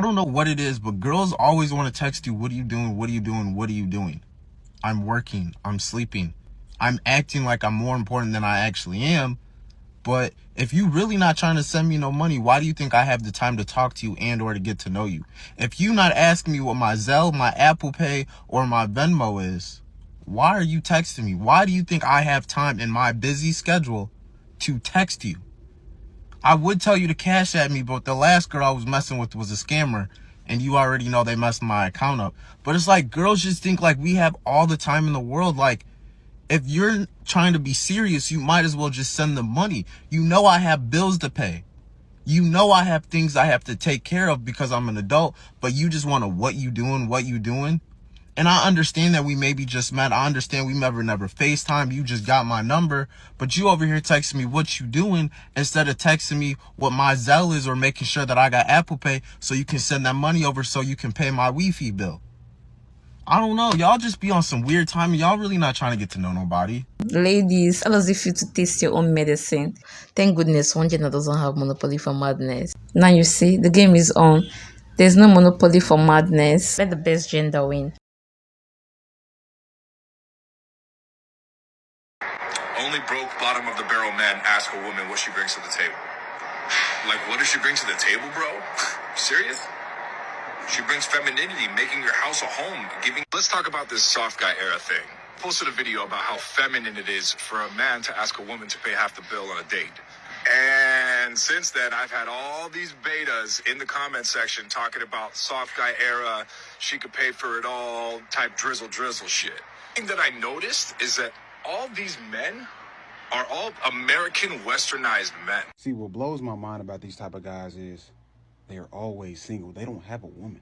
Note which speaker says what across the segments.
Speaker 1: I don't know what it is, but girls always want to text you, what are you doing? What are you doing? What are you doing? I'm working. I'm sleeping. I'm acting like I'm more important than I actually am. But if you really not trying to send me no money, why do you think I have the time to talk to you and or to get to know you? If you not asking me what my Zelle, my Apple Pay, or my Venmo is, why are you texting me? Why do you think I have time in my busy schedule to text you? I would tell you to cash at me, but the last girl I was messing with was a scammer, and you already know they messed my account up. But it's like girls just think like we have all the time in the world. Like, if you're trying to be serious, you might as well just send them money. You know I have bills to pay. You know I have things I have to take care of because I'm an adult, but you just want to what you doing. And I understand that we maybe just met. I understand we never FaceTime. You just got my number, but you over here texting me what you doing instead of texting me what my Zelle is or making sure that I got Apple Pay so you can send that money over so you can pay my Wi-Fi bill. I don't know. Y'all just be on some weird time. Y'all really not trying to get to know nobody.
Speaker 2: Ladies, how does it feel to taste your own medicine? Thank goodness one gender doesn't have monopoly for madness. Now you see, the game is on. There's no monopoly for madness. Let the best gender win.
Speaker 3: Only broke bottom of the barrel men ask a woman what she brings to the table. Like, what does she bring to the table, bro? Serious? She brings femininity, making your house a home, giving... Let's talk about this soft guy era thing. Posted a video about how feminine it is for a man to ask a woman to pay half the bill on a date. And since then, I've had all these betas in the comment section talking about soft guy era, she could pay for it all, type drizzle drizzle shit. The thing that I noticed is that all these men are all American westernized men.
Speaker 4: See, what blows my mind about these type of guys is they're always single. They don't have a woman,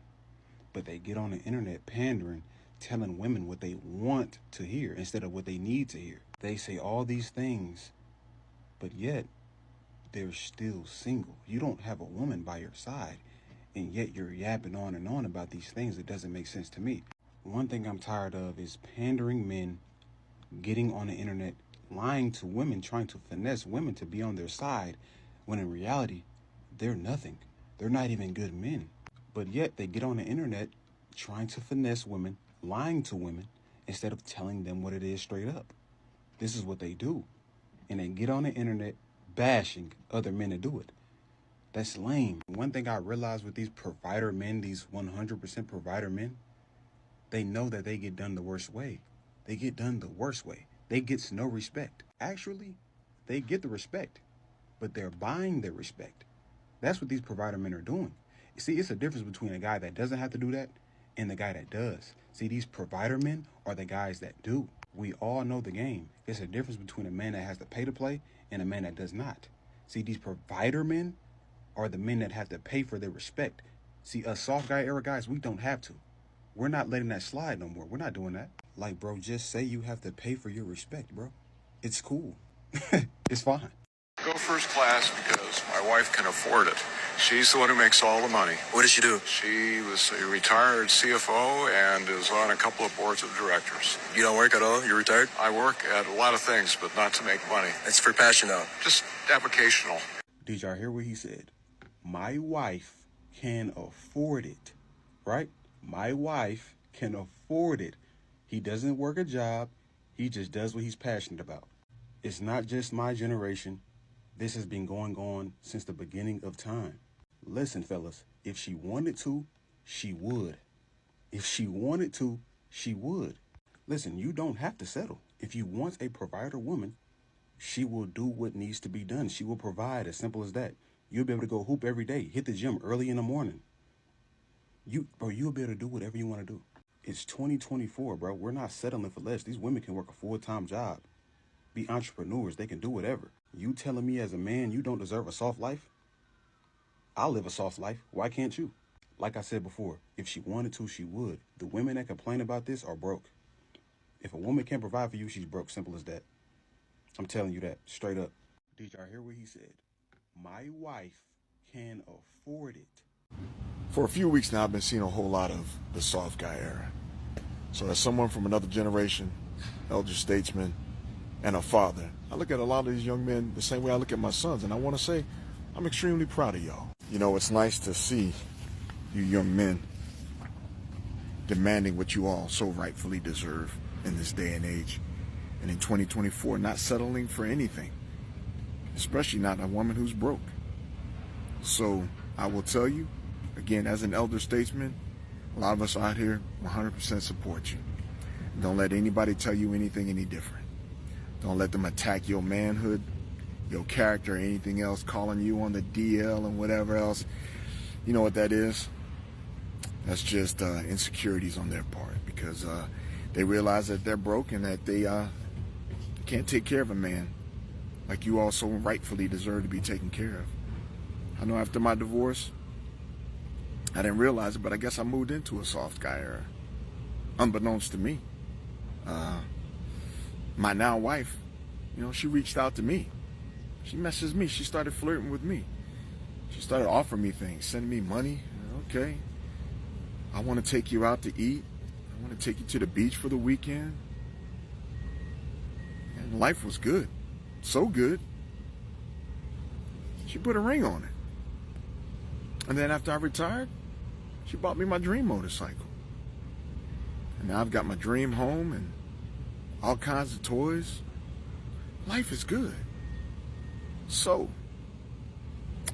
Speaker 4: but they get on the internet pandering, telling women what they want to hear instead of what they need to hear. They say all these things, but yet they're still single. You don't have a woman by your side, and yet you're yapping on and on about these things. It doesn't make sense to me. One thing I'm tired of is pandering men, getting on the internet, lying to women, trying to finesse women to be on their side, when in reality, they're nothing. They're not even good men. But yet they get on the internet trying to finesse women, lying to women, instead of telling them what it is straight up. This is what they do. And they get on the internet bashing other men to do it. That's lame. One thing I realized with these provider men, these 100% provider men, they know that they get done the worst way. They get done the worst way. They get no respect. Actually, they get the respect, but they're buying their respect. That's what these provider men are doing. You see, it's a difference between a guy that doesn't have to do that and the guy that does. See, these provider men are the guys that do. We all know the game. It's a difference between a man that has to pay to play and a man that does not. See, these provider men are the men that have to pay for their respect. See, us soft guy era guys, we don't have to. We're not letting that slide no more. We're not doing that. Like, bro, just say you have to pay for your respect, bro. It's cool. It's fine.
Speaker 3: Go first class because my wife can afford it. She's the one who makes all the money.
Speaker 5: What does she do?
Speaker 3: She was a retired CFO and is on a couple of boards of directors.
Speaker 5: You don't work at all? You're retired?
Speaker 3: I work at a lot of things, but not to make money.
Speaker 5: It's for passion though.
Speaker 3: Just avocational.
Speaker 4: Did y'all hear what he said? My wife can afford it, right? My wife can afford it. He doesn't work a job. He just does what he's passionate about. It's not just my generation. This has been going on since the beginning of time. Listen, fellas, if she wanted to, she would. If she wanted to, she would. Listen, you don't have to settle. If you want a provider woman, she will do what needs to be done. She will provide, as simple as that. You'll be able to go hoop every day, hit the gym early in the morning. You'll be able to do whatever you want to do. It's 2024, bro. We're not settling for less. These women can work a full-time job, be entrepreneurs. They can do whatever. You telling me as a man you don't deserve a soft life? I'll live a soft life. Why can't you? Like I said before, if she wanted to, she would. The women that complain about this are broke. If a woman can't provide for you, she's broke. Simple as that. I'm telling you that straight up. Did y'all hear what he said? My wife can afford it.
Speaker 6: For a few weeks now, I've been seeing a whole lot of the soft guy era. So as someone from another generation, elder statesman, and a father, I look at a lot of these young men the same way I look at my sons, and I want to say I'm extremely proud of y'all. You know, it's nice to see you young men demanding what you all so rightfully deserve in this day and age. And in 2024, not settling for anything, especially not a woman who's broke. So I will tell you, again, as an elder statesman, a lot of us out here 100% support you. Don't let anybody tell you anything any different. Don't let them attack your manhood, your character, or anything else, calling you on the DL and whatever else. You know what that is? That's just insecurities on their part, because they realize that they're broke and that they can't take care of a man like you also rightfully deserve to be taken care of. I know after my divorce, I didn't realize it, but I guess I moved into a soft guy era, unbeknownst to me. My now wife, you know, she reached out to me. She messaged me. She started flirting with me. She started offering me things, sending me money. Okay, I want to take you out to eat. I want to take you to the beach for the weekend. And life was good. So good. She put a ring on it. And then after I retired, she bought me my dream motorcycle. And now I've got my dream home and all kinds of toys. Life is good. So,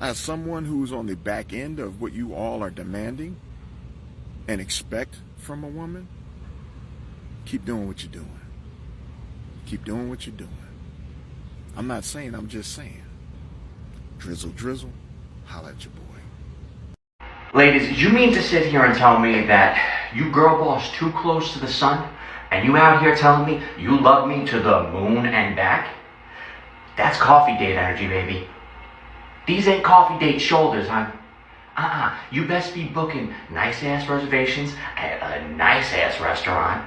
Speaker 6: as someone who's on the back end of what you all are demanding and expect from a woman, keep doing what you're doing. Keep doing what you're doing. I'm not saying, I'm just saying. Drizzle, drizzle, holla at your boy.
Speaker 7: Ladies, you mean to sit here and tell me that you girl boss too close to the sun, and you out here telling me you love me to the moon and back? That's coffee date energy, baby. These ain't coffee date shoulders, hon. You best be booking nice-ass reservations at a nice-ass restaurant,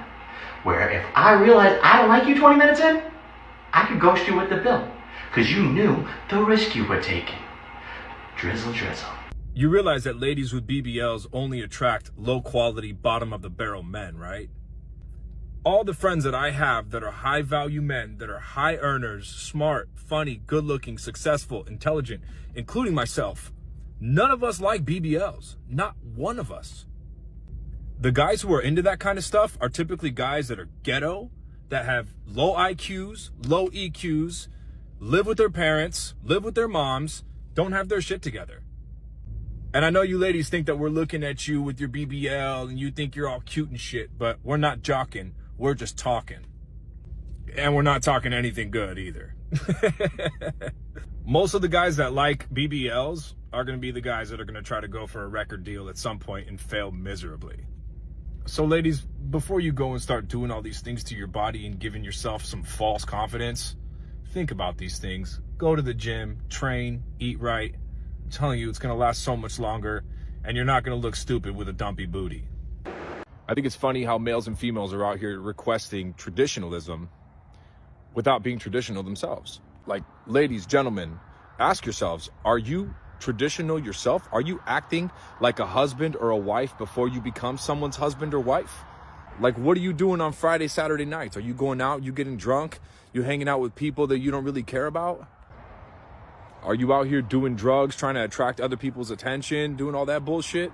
Speaker 7: where if I realize I don't like you 20 minutes in, I could ghost you with the bill, because you knew the risk you were taking. Drizzle, drizzle.
Speaker 8: You realize that ladies with BBLs only attract low-quality, bottom-of-the-barrel men, right? All the friends that I have that are high-value men, that are high earners, smart, funny, good-looking, successful, intelligent, including myself, none of us like BBLs. Not one of us. The guys who are into that kind of stuff are typically guys that are ghetto, that have low IQs, low EQs, live with their parents, live with their moms, don't have their shit together. And I know you ladies think that we're looking at you with your BBL and you think you're all cute and shit, but we're not jocking. We're just talking. And we're not talking anything good either. Most of the guys that like BBLs are going to be the guys that are going to try to go for a record deal at some point and fail miserably. So ladies, before you go and start doing all these things to your body and giving yourself some false confidence, think about these things. Go to the gym, train, eat right. I'm telling you, it's going to last so much longer, and you're not going to look stupid with a dumpy booty. I think it's funny how males and females are out here requesting traditionalism without being traditional themselves. Like, ladies, gentlemen, ask yourselves, are you traditional yourself? Are you acting like a husband or a wife before you become someone's husband or wife? Like, what are you doing on Friday, Saturday nights? Are you going out, you getting drunk, you hanging out with people that you don't really care about? Are you out here doing drugs, trying to attract other people's attention, doing all that bullshit?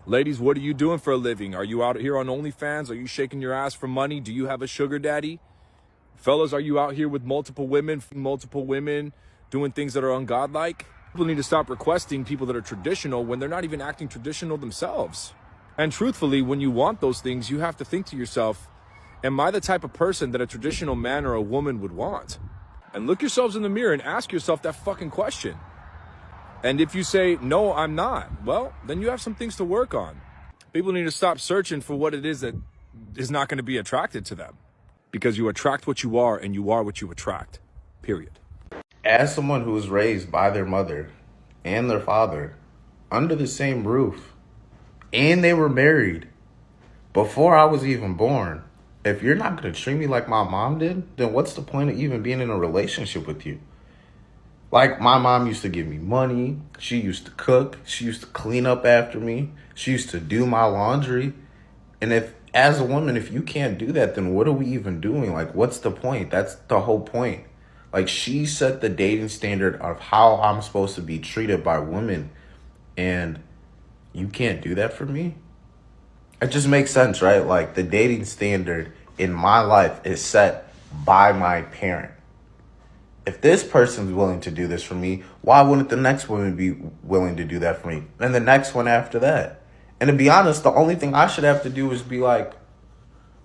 Speaker 8: Ladies, what are you doing for a living? Are you out here on OnlyFans? Are you shaking your ass for money? Do you have a sugar daddy? Fellas, are you out here with multiple women, doing things that are ungodlike? People need to stop requesting people that are traditional when they're not even acting traditional themselves. And truthfully, when you want those things, you have to think to yourself, am I the type of person that a traditional man or a woman would want? And look yourselves in the mirror and ask yourself that fucking question. And if you say, no, I'm not, well, then you have some things to work on. People need to stop searching for what it is that is not going to be attracted to them. Because you attract what you are, and you are what you attract. Period.
Speaker 1: As someone who was raised by their mother and their father under the same roof, and they were married before I was even born, if you're not going to treat me like my mom did, then what's the point of even being in a relationship with you? Like, my mom used to give me money. She used to cook. She used to clean up after me. She used to do my laundry. And if, as a woman, if you can't do that, then what are we even doing? Like, what's the point? That's the whole point. Like, she set the dating standard of how I'm supposed to be treated by women. And
Speaker 9: You can't do that for me? It just makes sense, right? Like, the dating standard in my life is set by my parent. If this person's willing to do this for me, why wouldn't the next woman be willing to do that for me? And the next one after that. And to be honest, the only thing I should have to do is be like,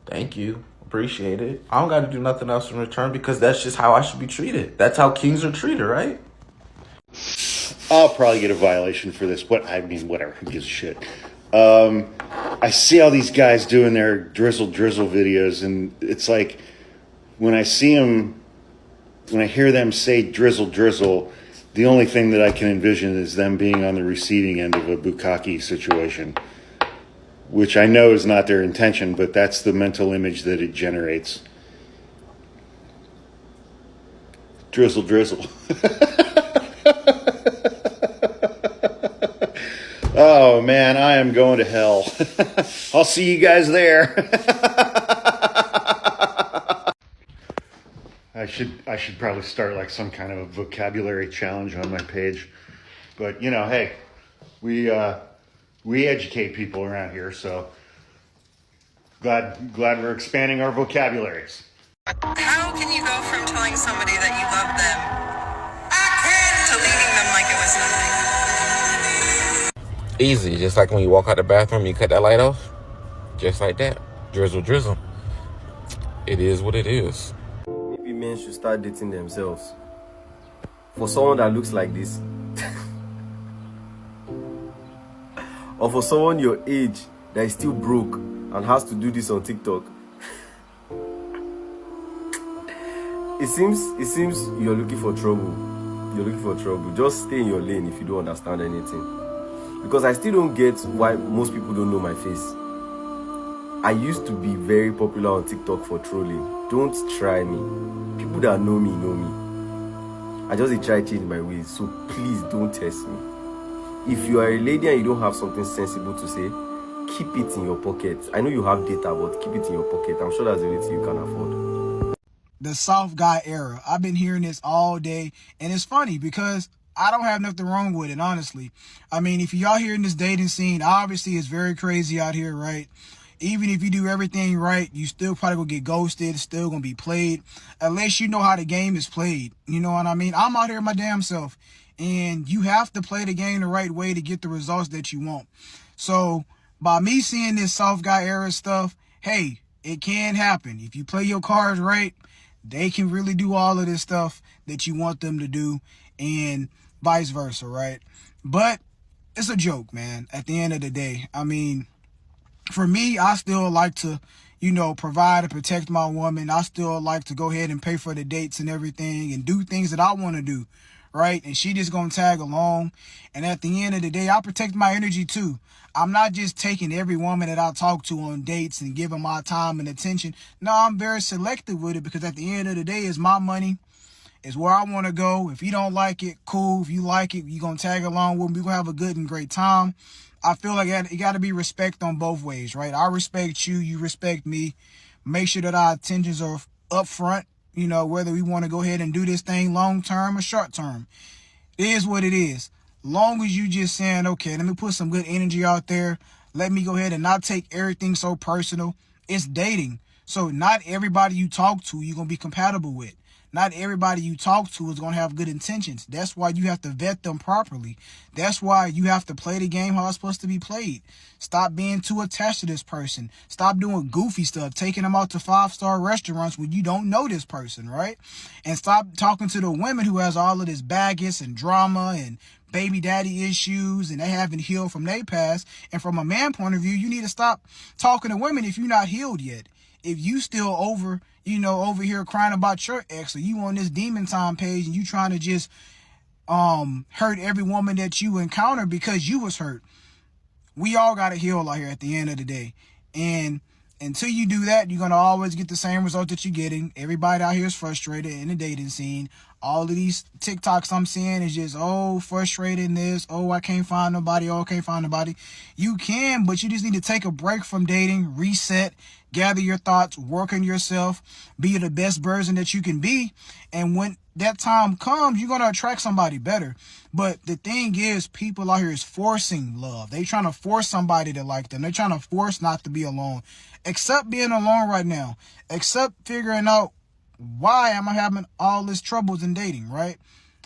Speaker 9: thank you, appreciate it. I don't got to do nothing else in return because that's just how I should be treated. That's how kings are treated, right?
Speaker 10: I'll probably get a violation for this, but I mean, whatever, who gives a shit? I see all these guys doing their Drizzle Drizzle videos, and it's like, when I see them, when I hear them say Drizzle Drizzle, the only thing that I can envision is them being on the receiving end of a bukkake situation, which I know is not their intention, but that's the mental image that it generates. Drizzle Drizzle. Oh man, I am going to hell. I'll see you guys there. I should probably start like some kind of a vocabulary challenge on my page. But you know, hey, we educate people around here, so glad we're expanding our vocabularies.
Speaker 11: How can you go from telling somebody that you love them to leaving them like it was nothing?
Speaker 12: Easy, just like when you walk out the bathroom, you cut that light off. Just like that. Drizzle, drizzle. It is what it is.
Speaker 13: Maybe men should start dating themselves. For someone that looks like this. Or for someone your age that is still broke and has to do this on TikTok. It seems you're looking for trouble. You're looking for trouble. Just stay in your lane if you don't understand anything. Because I still don't get why most people don't know my face. I used to be very popular on TikTok for trolling. Don't try me. People that know me know me. I just try to change my ways. So please don't test me. If you are a lady and you don't have something sensible to say, keep it in your pocket. I know you have data, but keep it in your pocket. I'm sure that's the only thing you can afford.
Speaker 14: The soft guy era. I've been hearing this all day. And it's funny because I don't have nothing wrong with it, honestly. I mean, if y'all here in this dating scene, obviously it's very crazy out here, right? Even if you do everything right, you still probably gonna get ghosted. It's still gonna be played. Unless you know how the game is played. You know what I mean? I'm out here my damn self. And you have to play the game the right way to get the results that you want. So, by me seeing this soft guy era stuff, hey, it can happen. If you play your cards right, they can really do all of this stuff that you want them to do. And vice versa, right? But it's a joke, man, at the end of the day. I mean, for me, I still like to, you know, provide and protect my woman. I still like to go ahead and pay for the dates and everything and do things that I want to do, right? And she just gonna tag along. And at the end of the day, I protect my energy too. I'm not just taking every woman that I talk to on dates and giving my time and attention. No, I'm very selective with it because at the end of the day, it's my money. It's where I want to go. If you don't like it, cool. If you like it, you're going to tag along with me. We're going to have a good and great time. I feel like it got to be respect on both ways, right? I respect you. You respect me. Make sure that our intentions are up front, you know, whether we want to go ahead and do this thing long term or short term. It is what it is. Long as you just saying, okay, let me put some good energy out there. Let me go ahead and not take everything so personal. It's dating. So not everybody you talk to, you're going to be compatible with. Not everybody you talk to is going to have good intentions. That's why you have to vet them properly. That's why you have to play the game how it's supposed to be played. Stop being too attached to this person. Stop doing goofy stuff, taking them out to 5-star restaurants when you don't know this person, right? And stop talking to the women who has all of this baggage and drama and baby daddy issues and they haven't healed from their past. And from a man point of view, you need to stop talking to women if you're not healed yet. If you still over here crying about your ex, or you on this demon time page and you trying to just hurt every woman that you encounter because you was hurt. We all got to heal out here at the end of the day. And until you do that, you're going to always get the same result that you're getting. Everybody out here is frustrated in the dating scene. All of these TikToks I'm seeing is just, oh, frustrated this. Oh, I can't find nobody. Oh, I can't find nobody. You can, but you just need to take a break from dating, reset, gather your thoughts, work on yourself, be the best version that you can be. And when that time comes, you're going to attract somebody better. But the thing is, people out here is forcing love. They trying to force somebody to like them. They're trying to force not to be alone. Accept being alone right now. Accept figuring out, why am I having all this troubles in dating, right?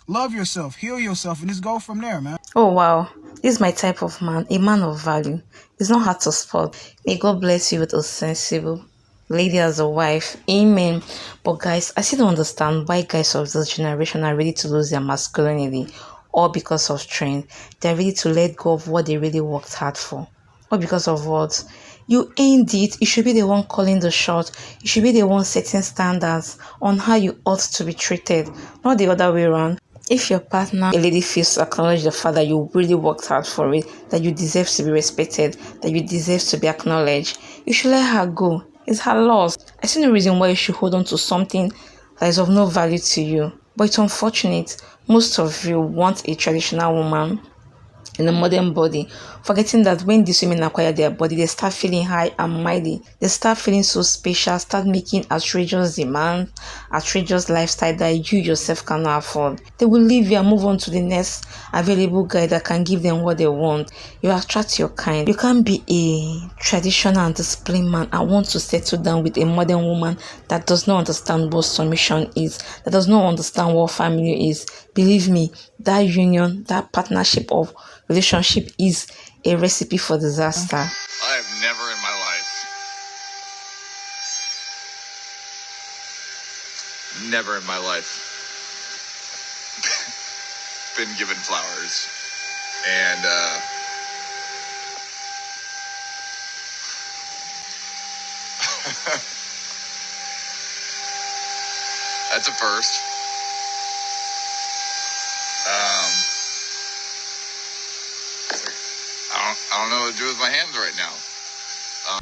Speaker 14: Love yourself, heal yourself, and just go from there, man.
Speaker 2: Oh wow, this is my type of man, a man of value. It's not hard to spot. May God bless you with a sensible lady as a wife. Amen. But guys, I still don't understand why guys of this generation are ready to lose their masculinity, all because of trend. They're ready to let go of what they really worked hard for. Or because of what? You ain't it. You should be the one calling the shot. You should be the one setting standards on how you ought to be treated, not the other way around. If your partner, a lady, feels to acknowledge the fact that you really worked hard for it, that you deserve to be respected, that you deserve to be acknowledged, you should let her go. It's her loss. I see no reason why you should hold on to something that is of no value to you. But it's unfortunate. Most of you want a traditional woman in a modern body, forgetting that when these women acquire their body, they start feeling high and mighty. They start feeling so special, start making outrageous demands, outrageous lifestyle that you yourself cannot afford. They will leave you and move on to the next available guy that can give them what they want. You attract your kind. You can't be a traditional and disciplined man and want to settle down with a modern woman that does not understand what submission is, that does not understand what family is. Believe me, that union, that partnership of relationship is a recipe for disaster.
Speaker 3: I have never in my life been given flowers. And that's a first. I don't know what to do with my hands right now.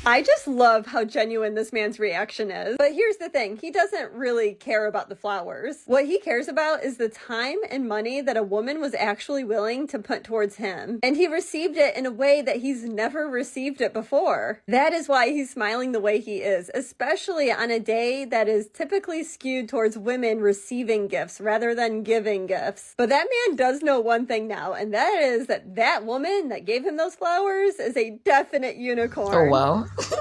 Speaker 15: I just love how genuine this man's reaction is. But here's the thing. He doesn't really care about the flowers. What he cares about is the time and money that a woman was actually willing to put towards him. And he received it in a way that he's never received it before. That is why he's smiling the way he is, especially on a day that is typically skewed towards women receiving gifts rather than giving gifts. But that man does know one thing now, and that is that woman that gave him those flowers is a definite unicorn.
Speaker 2: Oh wow.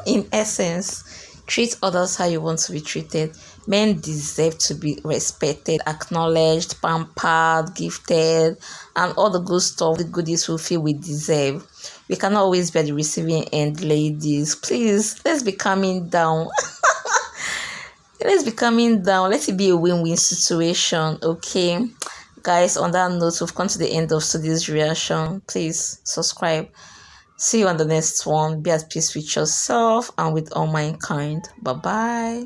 Speaker 2: In essence, treat others how you want to be treated. Men deserve to be respected, acknowledged, pampered, gifted, and all the good stuff, the goodies we feel we deserve. We cannot always be at the receiving end, ladies. Please, let's be calming down. Let's be calming down. Let it be a win-win situation, okay? Guys, on that note, we've come to the end of today's reaction. Please subscribe. See you on the next one. Be at peace with yourself and with all mankind. Bye-bye.